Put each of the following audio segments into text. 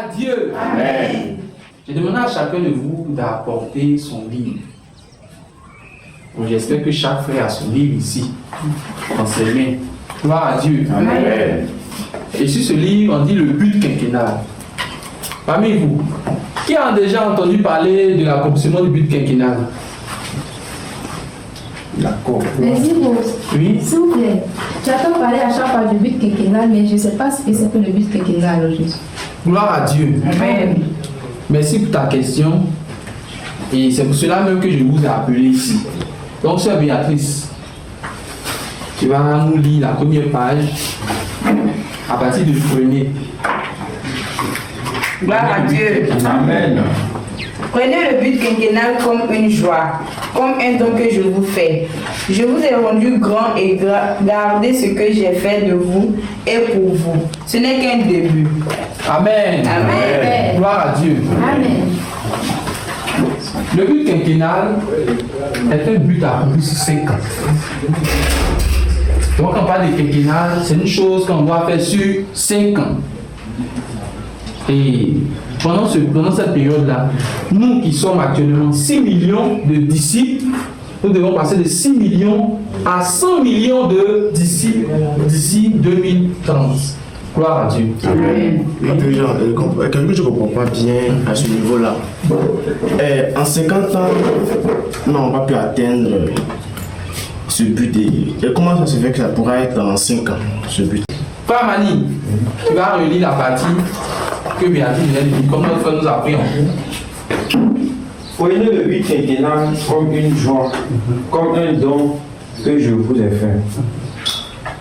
à Dieu. Amen. Je demande à chacun de vous d'apporter son livre. Bon, j'espère que chaque frère a son livre ici, dans ses mains. Gloire à Dieu. Amen. Et sur ce livre, on dit le but quinquennal. Parmi vous, qui a déjà entendu parler de l'accomplissement du but quinquennal? D'accord. Merci pour. Oui. S'il vous plaît, j'entends parler à chaque fois du but quinquennal, mais je ne sais pas ce que c'est que le but quinquennal aujourd'hui. Gloire à Dieu. Amen. Merci pour ta question. Et c'est pour cela même que je vous ai appelé ici. Donc, sœur Béatrice, tu vas nous lire la première page à partir du premier. Gloire à Dieu. Amen. Prenez le but quinquennal comme une joie, comme un don que je vous fais. Je vous ai rendu grand et gardez ce que j'ai fait de vous et pour vous. Ce n'est qu'un début. Amen. Amen. Gloire à Dieu. Amen. Le but quinquennal est un but accompli sur 5 ans. Donc, quand on parle de quinquennal, c'est une chose qu'on doit faire sur 5 ans. Et pendant cette période-là, nous qui sommes actuellement 6 millions de disciples, nous devons passer de 6 millions à 100 millions de disciples d'ici 2030. Gloire à Dieu. Amen. Quelque chose que je ne comprends pas bien à ce niveau-là. En 50 ans, nous n'avons pas pu atteindre ce but. Et comment ça se fait que ça pourra être en 5 ans, ce but? Frère Mani, tu vas relire la partie que Béatrice vient de dire, comme notre frère nous a appris en cours. Prenez le but quinquennal comme une joie, comme un don que je vous ai fait.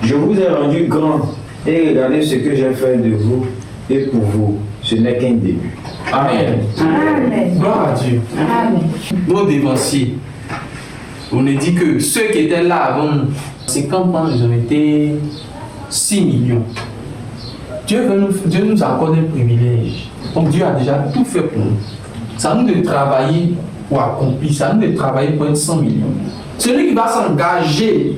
Je vous ai rendu grand et regardez ce que j'ai fait de vous et pour vous. Ce n'est qu'un début. Amen. Amen. Gloire à Dieu. Amen. Nos dévanciers, on a dit que ceux qui étaient là avant 50 ans, ils ont été 6 millions. Dieu nous accorde un privilège. Donc Dieu a déjà tout fait pour nous. C'est à nous de travailler pour accomplir, c'est à nous de travailler pour être 100 millions. Celui qui va s'engager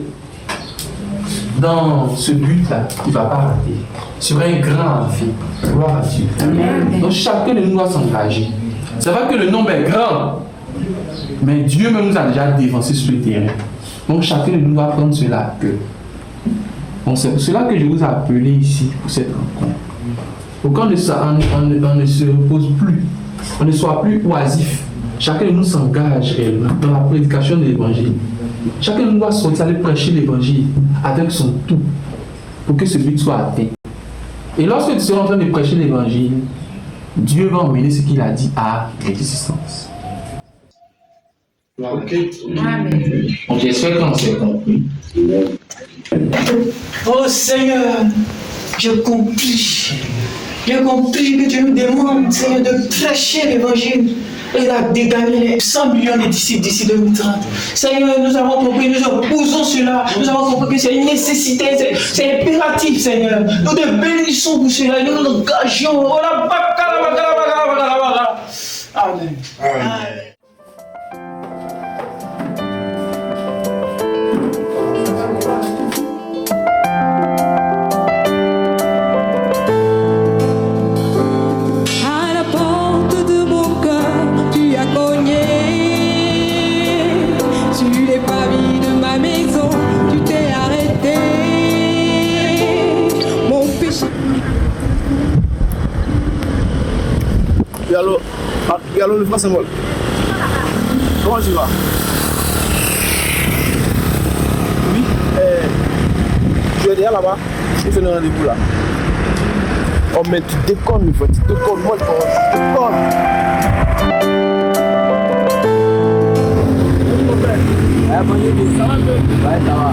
dans ce but-là, il ne va pas rater. Sur un grand défi. Gloire à Dieu. Amen. Donc chacun de nous doit s'engager. C'est vrai que le nombre est grand, mais Dieu même nous a déjà dévancé sur le terrain. Donc chacun de nous doit prendre cela à cœur. Donc c'est pour cela que je vous ai appelé ici pour cette rencontre. Pour qu'on ne se repose plus, on ne soit plus oisif. Chacun de nous s'engage réellement dans la prédication de l'évangile. Chacun de nous doit sortir aller prêcher l'évangile avec son tout pour que ce but soit atteint. Et lorsque tu seras en train de prêcher l'évangile, Dieu va emmener ce qu'il a dit à l'existence. Amen. Donc j'espère qu'on s'est compris. Oh Seigneur, j'ai compris que tu nous demandes, Seigneur, de prêcher l'évangile et de gagner les 100 millions de disciples d'ici 2030. Seigneur, nous avons compris, nous opposons cela, nous avons compris que c'est une nécessité, c'est impératif, Seigneur. Nous te bénissons pour cela et nous nous engageons. Amen. Amen. Allô, le frère Samuel. Comment tu vas? Oui. Tu es déjà là-bas? Je fais un rendez-vous là. Oh, mais tu déconnes, une fois. Tu déconnes. Moi, tu déconnes. Ça va un peu? Ouais, ça va.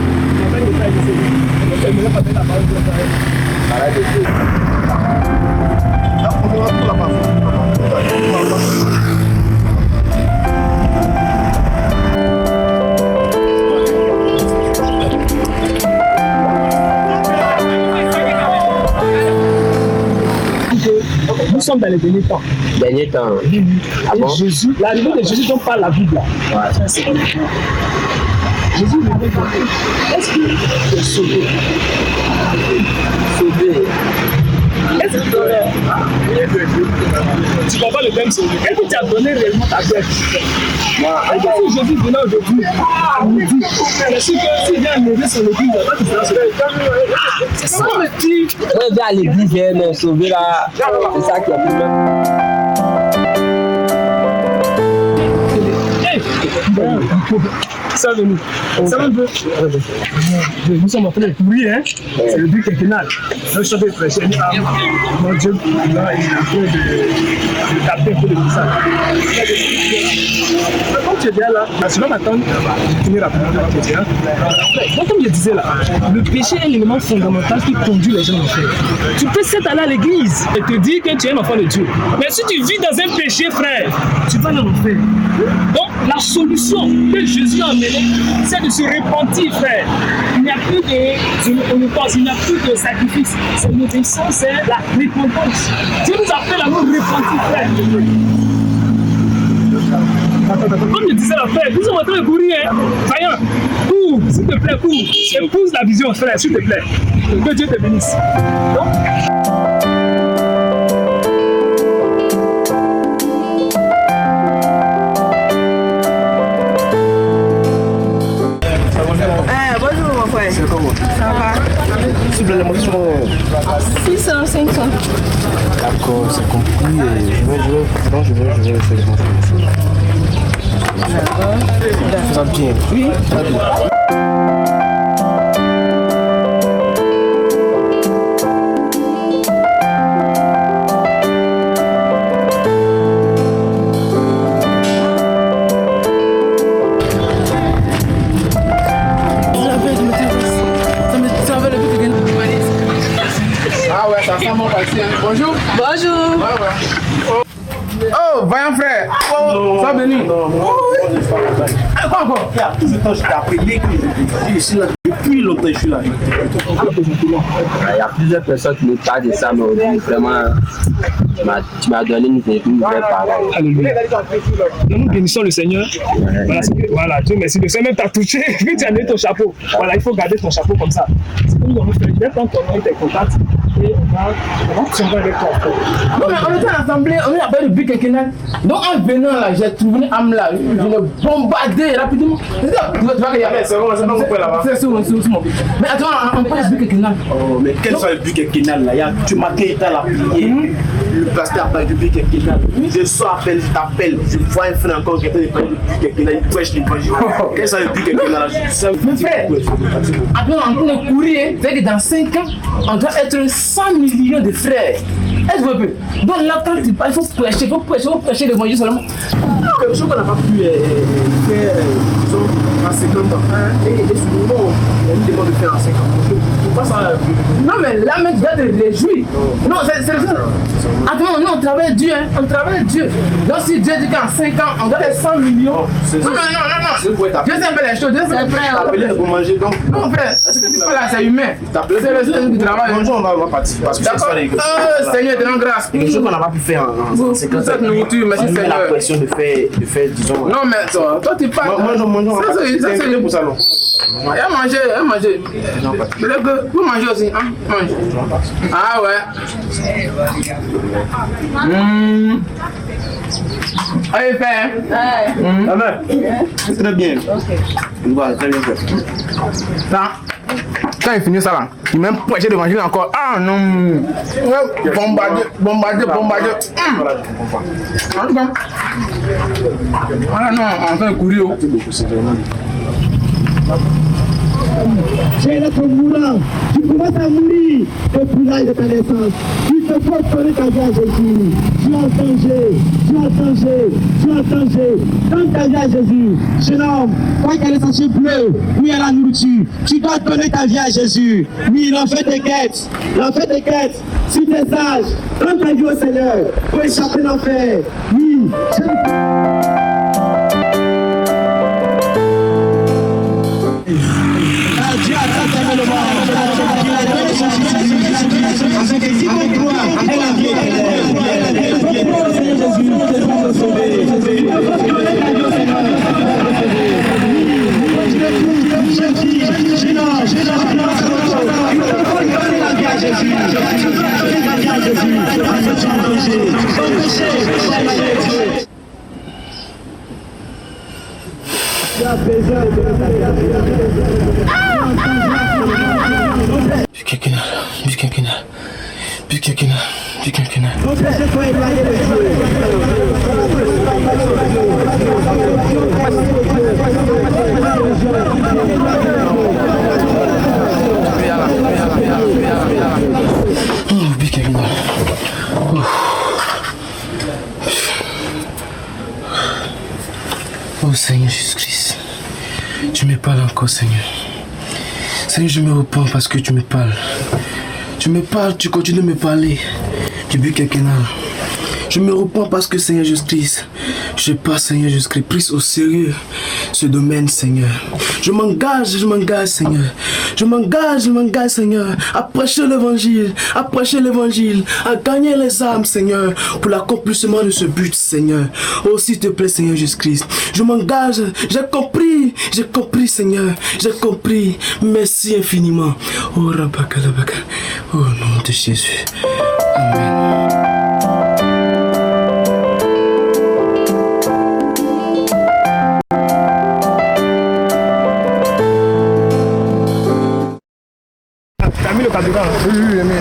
Je vais pas faire la parole de la parole. Arrête de jouer. Là, on va tout là-bas. Nous sommes dans les derniers temps. Dernier temps. Et bon? Jésus, l'arrivée de Jésus dont parle la Bible là. Ouais. Jésus lui dit, est-ce que tu es sauvé? Sauvé. Est-ce que tu comprends le même souvenir? Est-ce que tu as donné réellement ta tête? Et donc, si Jésus venait aujourd'hui, à midi, c'est sûr que s'il vient lever son église, il va te faire c'est ça. Comment tu vais à l'église, me sauver là. C'est ça qui est le problème. Ça venu. Ça va un peu. Nous sommes en train de courir, hein. C'est le but quinquennal. Donc, je suis en train de prêcher. Mon Dieu, il est en train de taper un peu de tout ça. Comme tu es bien là, tu vas m'attendre. Je finis rapidement. Donc, comme je disais là, le péché est l'élément fondamental qui conduit les gens en enfer. Tu peux s'être allé à l'église et te dire que tu es un enfant de Dieu. Mais si tu vis dans un péché, frère, tu vas dans l'enfer. Donc, la solution que Jésus a amenée, c'est de se repentir, frère. Il n'y a plus de holocaust, il n'y a plus de sacrifice. C'est l'obéissance, c'est la repentance. Dieu nous appelle à nous repentir, frère. Comme je disais, frère, nous sommes en train de courir, hein. Vaillant, cours, s'il te plaît, cours. Épouse la vision, frère, s'il te plaît. Que Dieu te bénisse. Donc, C'est comment? Ça va. S'il vous plaît, les mots sont 600, 500. D'accord, c'est compris. Je vais faire les informations. Ça va bien. Oui, ça va bien. Bonjour. Bonjour. Oh, vaillant frère. Oh, ça venu. Quoi encore? Tout ce temps, je t'ai appelé que je suis là. Depuis longtemps, je suis là. Il y a plusieurs personnes qui nous parlent de ça, mais aujourd'hui, vraiment, tu m'as donné une vraie parole. Alléluia. Nous bénissons le Seigneur. Voilà, Dieu merci. Le Seigneur t'a touché, puis tu as mis ton chapeau. Voilà, il faut garder ton chapeau comme ça. C'est comme nous avons fait. Je vais prendre ton nom et tes contacts et on va travailler avec toi. Non, mais on était à l'assemblée, on est appelé le but quinquennal. Donc en venant là, j'ai trouvé une âme là, je l'ai bombardé rapidement. Tu vois qu'il y a. C'est bon, c'est pas mon père là-bas. C'est mon but. Mais attends, on parle du but quinquennal. Oh, mais quel soit le but quinquennal là? Tu m'as été à la prière. Le pasteur parle du but quinquennal. Je sors, je t'appelle, je vois un frère encore qui est en train de parler du but quinquennal, il prêche l'évangile. Quel soit le but quinquennal là? Mon frère, après on est en train de courir, c'est que dans 5 ans, on doit être 100 millions de frères. Est-ce que vous pouvez? Donc là, quand tu parles, il faut prêcher l'évangile seulement. Quelque chose qu'on n'a pas pu faire, disons, en 50 ans. Et souvent, on nous demande de faire en 50 ans. Pourquoi ça? Non, mais là, même, tu dois te réjouir. Non, c'est ça. Attends, non, on travaille Dieu, hein. On travaille Dieu. Donc, si Dieu dit qu'en 5 ans, on doit être 100 millions. Non. Dieu c'est un peu les choses. Dieu c'est un peu. T'appeler pour manger, donc. Non, frère, ce que tu fais là, c'est humain. C'est le Seigneur qui travaille. Bonjour, on va partir. Parce que c'est ça, les gars. Seigneur, te rends grâce. Quelque chose qu'on n'a pas pu faire en 50 ans. Cette nourriture, merci Seigneur. Seigneur. La pression de faire, disons. Non, mais toi tu parles. Mangeons. Ça, c'est pour ça, non. Il a mangé. Vous mangez aussi, hein? Mange. Ah ouais. Allez, frère. C'est très bien. Voilà, très bien fait. Ça, quand il finit ça là, il m'a même prêché l'évangile encore. Ah non. Bombardier. Voilà, non, on fait un courir. Tu es notre mourant, tu commences à mourir depuis l'âge de ta naissance. Il te faut donner ta vie à Jésus. Tu as danger. Donne ta vie à Jésus. Jeune homme, quoi qu'elle est censée bleu, où il y a la nourriture, tu dois donner ta vie à Jésus. Oui, l'enfer des quêtes. Si tu es sage, donne ta vie au Seigneur pour échapper l'enfer. Oui, Dieu a tant aimé le monde qu'il a donné son Fils. Parce que si on croit à la vie éternelle, au Seigneur Jésus, nous devons nous sauver. Jésus. Oh Seigneur Jésus-Christ, tu me parles encore Seigneur. Seigneur, je me repens parce que tu me parles. Tu me parles, tu continues de me parler du but quinquennal. Je me repens parce que Seigneur Jésus-Christ, je passe Seigneur Jésus-Christ, prise au sérieux ce domaine Seigneur. Je m'engage Seigneur. Je m'engage Seigneur, à prêcher l'évangile, à gagner les âmes Seigneur, pour l'accomplissement de ce but Seigneur. Oh s'il te plaît Seigneur Jésus-Christ, je m'engage, j'ai compris Seigneur, j'ai compris. Merci infiniment. Oh Rabakalabaka, au nom de Jésus. Amen. T'as mis le carburant? Oui, j'ai mis.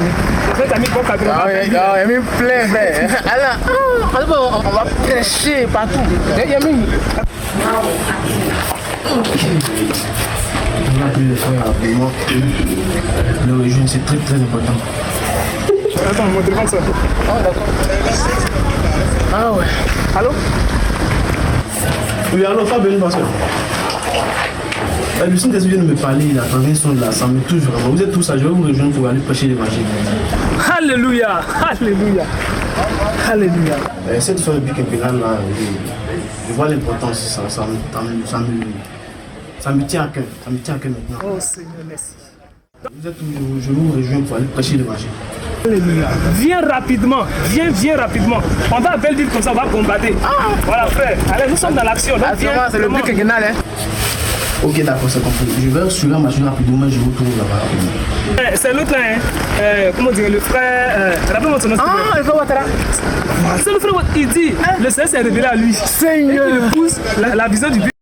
T'as mis bon carburant? J'ai mis plein, frère. Alors, on va prêcher partout. J'ai mis. On a pu le faire rapidement. Le régime, c'est très très important. Attends, mon téléphone ça. Ah, d'accord. Ah ouais. Allô? Oui, allô, pas Béni, parce que. Lucien vient de me parler, il a entendu son là, ça me touche vraiment. Vous êtes tous là, je vais vous rejoindre pour aller prêcher l'évangile. Alléluia, alléluia, alléluia. Cette fin de but quinquennal là, je vois l'importance, ça me tient à cœur, maintenant. Oh Seigneur, merci. Vous êtes tous, je vous rejoins pour aller prêcher l'évangile. Alléluia. Viens rapidement, viens rapidement. On va belle vite comme ça, on va combattre. Voilà frère, allez, nous sommes dans l'action. C'est le but quinquennal, hein. Ok, d'accord, c'est compris. Je vais sur la machine rapidement, je vous trouve là-bas. C'est l'autre là, hein. Comment dire, le frère. Rappelle-moi son nom. Le frère Ouattara. C'est le frère Ouattara. Il dit, le Seigneur s'est révélé à lui. Seigneur. Il pousse la vision du but.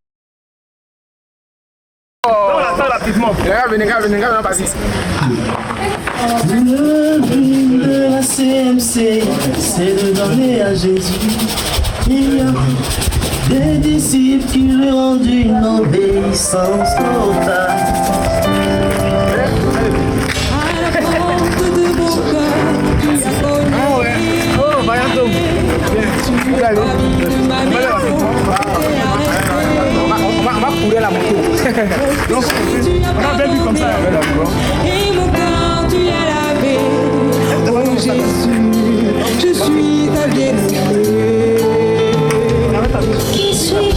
On attend rapidement. Venez, vas-y. Le but de la CMC, c'est de donner à Jésus. Il y a des disciples qui lui rendent une obéissance totale. Oh, Vaillanto. On va courir la moto. Donc, on a bien vu comme ça. Et mon corps, tu as lavé. Oh Jésus, je suis ta bien-aimée. Qui suis